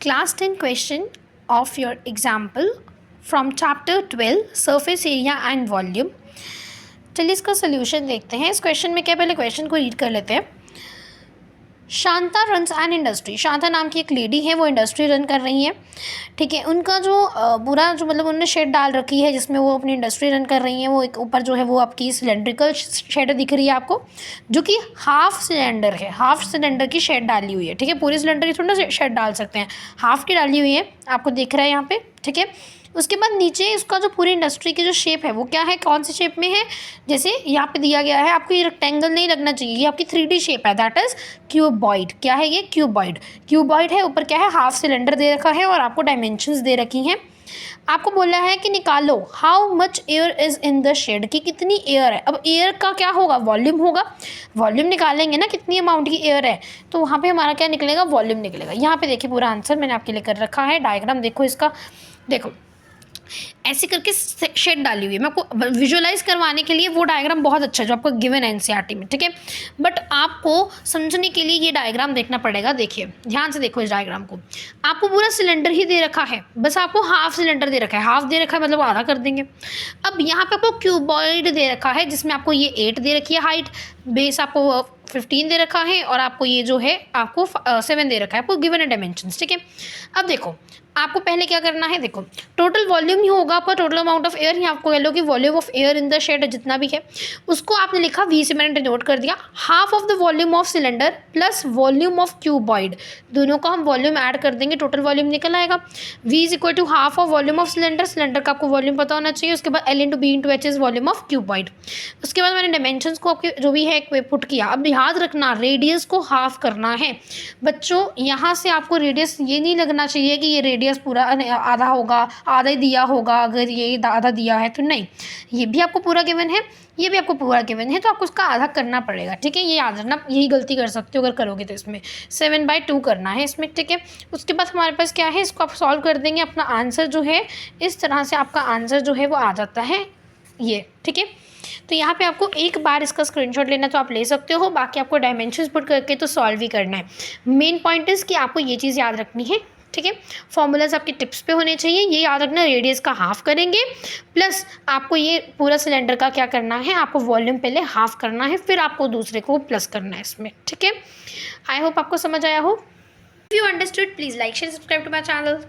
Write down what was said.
Class 10 question of your example from chapter 12 surface area and volume। चलिए इसका solution देखते हैं। इस क्वेश्चन में क्या, पहले क्वेश्चन को रीड कर लेते हैं। Shanta runs an industry. Shanta नाम की एक लेडी है, वो इंडस्ट्री रन कर रही है। ठीक है, उनका जो पूरा जो मतलब उन्होंने शेड डाल रखी है जिसमें वो अपनी इंडस्ट्री रन कर रही हैं। वो एक ऊपर जो है वो आपकी सिलेंड्रिकल शेड दिख रही है आपको, जो कि हाफ सिलेंडर है। हाफ सिलेंडर की शेड डाली हुई है। ठीक है, पूरी सिलेंडर की थोड़ा ना शेड डाल सकते हैं, हाफ की डाली हुई है, आपको दिख रहा है यहाँ पे। ठीक है, उसके बाद नीचे इसका जो पूरी इंडस्ट्री की जो शेप है वो क्या है, कौन सी शेप में है। जैसे यहाँ पे दिया गया है, आपको ये रेक्टेंगल नहीं लगना चाहिए, ये आपकी 3D शेप है, दैट इज क्यूबॉइड। क्या है ये, क्यूबॉइड। क्यूबॉइड है, ऊपर क्या है, हाफ सिलेंडर दे रखा है और आपको डायमेंशंस दे रखी हैं। आपको बोला है कि निकालो how much air is in the shed, कि कितनी एयर है। अब एयर का क्या होगा, वॉल्यूम होगा। वॉल्यूम निकालेंगे ना, कितनी अमाउंट की एयर है, तो वहाँ पे हमारा क्या निकलेगा, वॉल्यूम निकलेगा। यहाँ पे देखिए पूरा आंसर मैंने आपके लिए कर रखा है। डायग्राम देखो इसका, देखो ऐसे करके शेड डाली हुई है। मैं आपको विजुअलाइज करवाने के लिए वो डायग्राम बहुत अच्छा है जो आपको गिवन है एनसीईआरटी में। ठीक है, बट आपको समझने के लिए ये डायग्राम देखना पड़ेगा। देखिए ध्यान से देखो इस डायग्राम को। आपको पूरा सिलेंडर ही दे रखा है, बस आपको हाफ सिलेंडर दे रखा है। हाफ दे रखा है मतलब आधा कर देंगे। अब यहाँ पे आपको क्यूबॉइड दे रखा है जिसमें आपको ये 8 दे रखी है हाइट, बेस आपको 15 दे रखा है और आपको ये जो है आपको 7 दे रखा है, आपको गिवन है डायमेंशंस। ठीक है, अब देखो आपको पहले क्या करना है, देखो टोटल वॉल्यूम ही होगा आपका, टोटल अमाउंट ऑफ एयर ही आपको कह लो कि volume of air in the shed जितना भी है उसको आपने लिखा वी से, मैंने डिनोट कर दिया। Half of the volume of cylinder plus volume of cuboid, दोनों का हम वॉल्यूम ऐड कर देंगे, टोटल वॉल्यूम निकल आएगा। V is equal to half of volume of cylinder, cylinder का आपको वॉल्यूम पता होना चाहिए। उसके बाद L into B into H is volume of cuboid. उसके बाद मैंने डायमेंशंस को आपके जो भी है पुट किया। अब याद रखना रेडियस को हाफ करना है बच्चों। यहाँ से आपको रेडियस ये नहीं लगना चाहिए कि ये रेडियस पूरा आधा होगा, आधा ही दिया होगा, अगर ये आधा दिया है तो नहीं, ये भी आपको पूरा गिवन है, ये भी आपको पूरा गिवन है, तो आपको उसका आधा करना पड़ेगा। ठीक है, ये याद रखना, यही गलती कर सकते हो अगर करोगे तो। इसमें 7/2 करना है इसमें। ठीक है, उसके बाद हमारे पास क्या है, इसको आप सॉल्व कर देंगे, अपना आंसर जो है इस तरह से आपका आंसर जो है वो आ जाता है ये। ठीक है, तो यहाँ पे आपको एक बार इसका स्क्रीनशॉट लेना तो आप ले सकते हो, बाकी आपको डायमेंशंस पुट करके तो सॉल्व ही करना है। मेन पॉइंट इज़ कि आपको ये चीज़ याद रखनी है। ठीक है, फॉर्मूलाज आपके टिप्स पे होने चाहिए, ये याद रखना। रेडियस का हाफ करेंगे, प्लस आपको ये पूरा सिलेंडर का क्या करना है, आपको वॉल्यूम पहले हाफ करना है, फिर आपको दूसरे को प्लस करना है इसमें। ठीक है, आई होप आपको समझ आया हो। If you understood please like share subscribe to my channel.